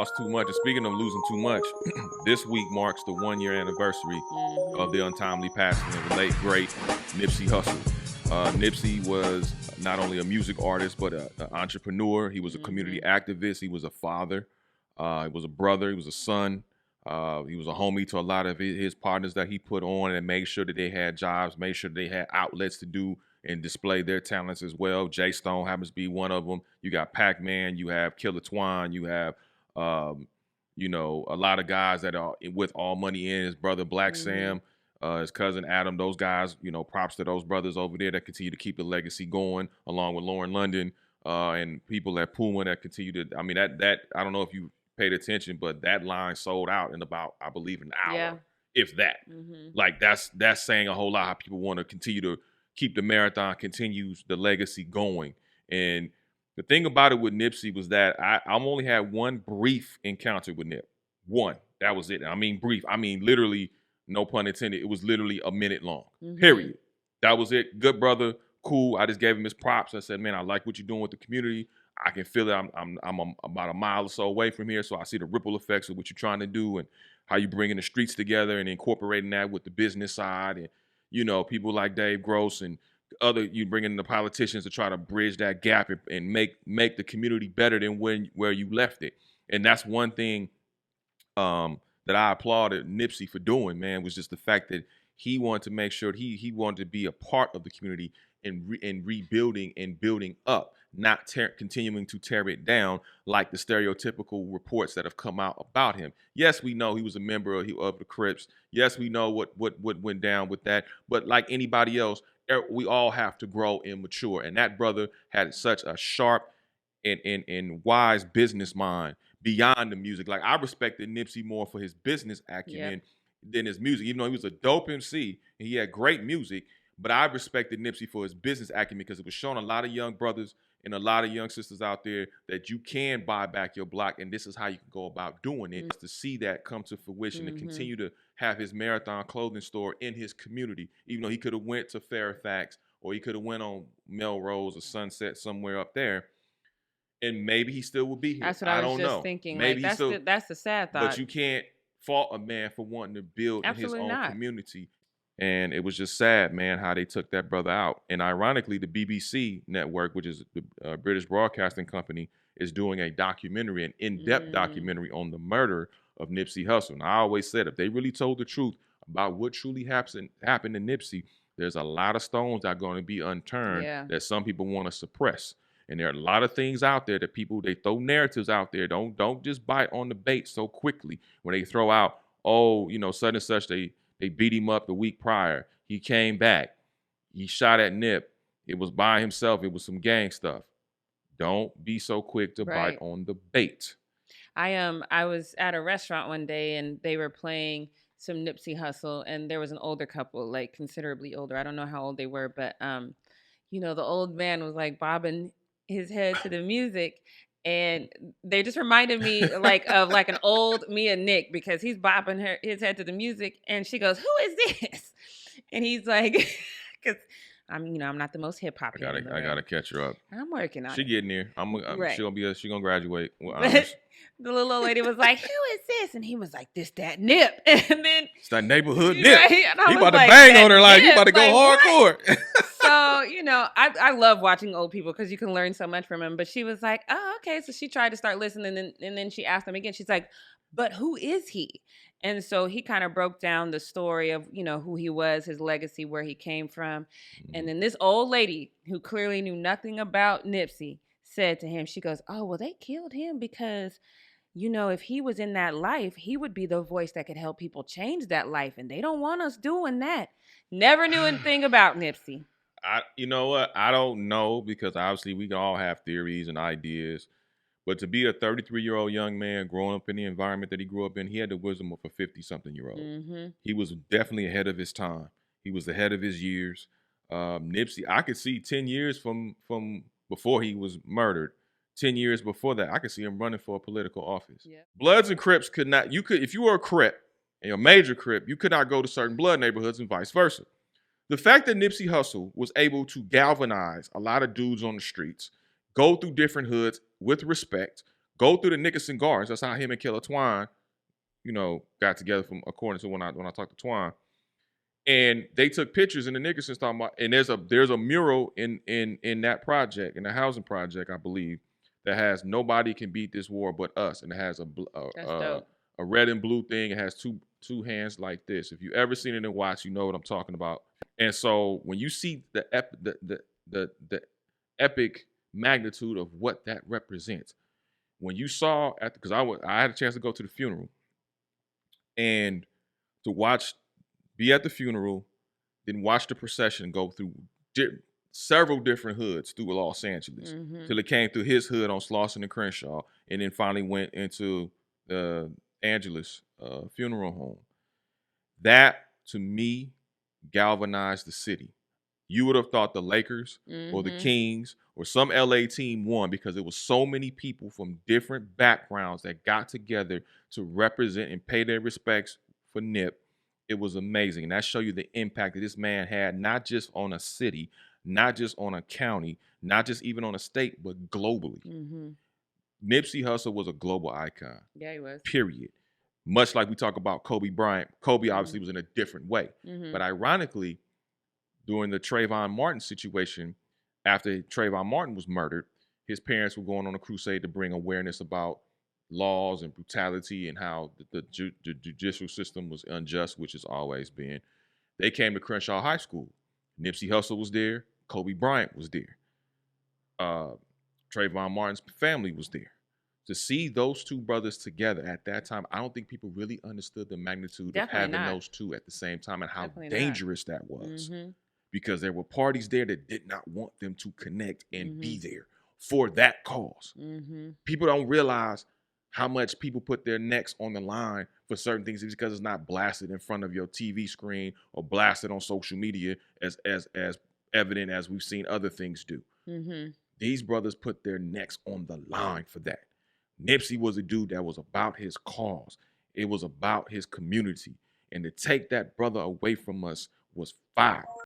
lost too much. And speaking of losing too much, this week marks the 1 year anniversary of the untimely passing of the late great Nipsey Hussle. Nipsey was not only a music artist but an entrepreneur. He was a community activist. He was a father. He was a brother. He was a son. He was a homie to a lot of his partners that he put on and made sure that they had jobs, made sure they had outlets to do and display their talents as well. Jay Stone happens to be one of them. You got Pac-Man, you have Killer Twine, you have, a lot of guys that are with All Money In, his brother Black Sam, his cousin Adam, those guys, props to those brothers over there that continue to keep the legacy going, along with Lauren London and people at Puma that continue to, that I don't know if you paid attention, but that line sold out in about, I believe, an hour, if that. Like that's saying a whole lot how people want to continue to keep the marathon, continues the legacy going. And the thing about it with Nipsey was that I only had one brief encounter with Nip. One. That was it. I mean brief. I mean literally, no pun intended, it was literally a minute long. Period. That was it. Good brother, cool. I just gave him his props. I said, man, I like what you're doing with the community. I can feel it. I'm about a mile or so away from here, so I see the ripple effects of what you're trying to do and how you bringing the streets together and incorporating that with the business side and people like Dave Gross and you bring in the politicians to try to bridge that gap and make the community better than where you left it. And that's one thing that I applauded Nipsey for doing, man, was just the fact that he wanted to make sure he wanted to be a part of the community and rebuilding and building up, not continuing to tear it down like the stereotypical reports that have come out about him. Yes, we know he was a member of the Crips. Yes, we know what went down with that. But like anybody else, we all have to grow and mature. And that brother had such a sharp and wise business mind beyond the music. Like I respected Nipsey more for his business acumen than his music, even though he was a dope MC and he had great music. But I respected Nipsey for his business acumen because it was showing a lot of young brothers and a lot of young sisters out there that you can buy back your block, and this is how you can go about doing it. To see that come to fruition and continue to have his Marathon clothing store in his community, even though he could have went to Fairfax or he could have went on Melrose or Sunset somewhere up there, and maybe he still would be here. That's what I was just thinking. Maybe that's the sad thought. But you can't fault a man for wanting to build in his own community. And it was just sad, man, how they took that brother out. And ironically, the BBC network, which is the British Broadcasting Company, is doing a documentary, an in-depth documentary on the murder of Nipsey Hussle. And I always said, if they really told the truth about what truly happened to Nipsey, there's a lot of stones that are going to be unturned that some people want to suppress. And there are a lot of things out there that they throw narratives out there. Don't just bite on the bait so quickly when they throw out, such and such, they beat him up the week prior. He came back. He shot at Nip. It was by himself. It was some gang stuff. Don't be so quick to bite on the bait. I was at a restaurant one day and they were playing some Nipsey Hussle, and there was an older couple, like considerably older. I don't know how old they were, but the old man was like bobbing his head to the music. And they just reminded me of an old me and Nick, because he's bopping his head to the music, and she goes, "Who is this?" And he's like, "Because I'm not the most hip hop." I gotta catch her up. I'm working on it. She getting there. She gonna graduate. The little old lady was like, "Who is this?" And he was like, "This that Nip." And then it's that neighborhood Nip. He about to like, bang on her like you about to go hardcore. So, I love watching old people because you can learn so much from them. But she was like, "Oh, okay." So she tried to start listening, and then she asked him again. She's like, "But who is he?" And so he kind of broke down the story of, who he was, his legacy, where he came from. And then this old lady, who clearly knew nothing about Nipsey, said to him, she goes, "Oh, well, they killed him because, if he was in that life, he would be the voice that could help people change that life. And they don't want us doing that." Never knew anything about Nipsey. You know what? I don't know, because obviously we can all have theories and ideas. But to be a 33-year-old young man growing up in the environment that he grew up in, he had the wisdom of a 50-something-year-old. He was definitely ahead of his time. He was ahead of his years. Nipsey, I could see 10 years from before he was murdered, 10 years before that, I could see him running for a political office. Yeah. Bloods and Crips could not, if you were a Crip, and a major Crip, you could not go to certain Blood neighborhoods and vice versa. The fact that Nipsey Hussle was able to galvanize a lot of dudes on the streets, go through different hoods with respect, Go through the Nickerson Gardens. That's how him and Killer Twine, you know, got together from according to when I talked to Twine. And they took pictures in the Nickersons talking about, and there's a mural in that project, in the housing project, I believe, that has "Nobody can beat this war but us," and it has a red and blue thing. It has two hands like this. If you ever seen it in Watch, you know what I'm talking about. And so when you see the epic magnitude of what that represents, when you saw because I had a chance to go to the funeral and to be at the funeral, then watch the procession go through several different hoods through Los Angeles till it came through his hood on Slauson and Crenshaw, and then finally went into the Angeles funeral home. That, to me, galvanized the city. You would have thought the Lakers or the Kings or some LA team won because it was so many people from different backgrounds that got together to represent and pay their respects for Nip. It was amazing. And that show you the impact that this man had, not just on a city, not just on a county, not just even on a state, but globally. Nipsey Hussle was a global icon. Yeah, he was. Period. Much like we talk about Kobe Bryant. Kobe obviously was in a different way. But ironically, during the Trayvon Martin situation, after Trayvon Martin was murdered, his parents were going on a crusade to bring awareness about laws and brutality and how the judicial system was unjust, which it's always been. They came to Crenshaw High School. Nipsey Hussle was there. Kobe Bryant was there. Trayvon Martin's family was there. To see those two brothers together at that time, I don't think people really understood the magnitude of having those two at the same time and how dangerous that was. Because there were parties there that did not want them to connect and be there for that cause. People don't realize how much people put their necks on the line for certain things because it's not blasted in front of your TV screen or blasted on social media as evident as we've seen other things do. These brothers put their necks on the line for that. Nipsey was a dude that was about his cause. It was about his community. And to take that brother away from us was foul.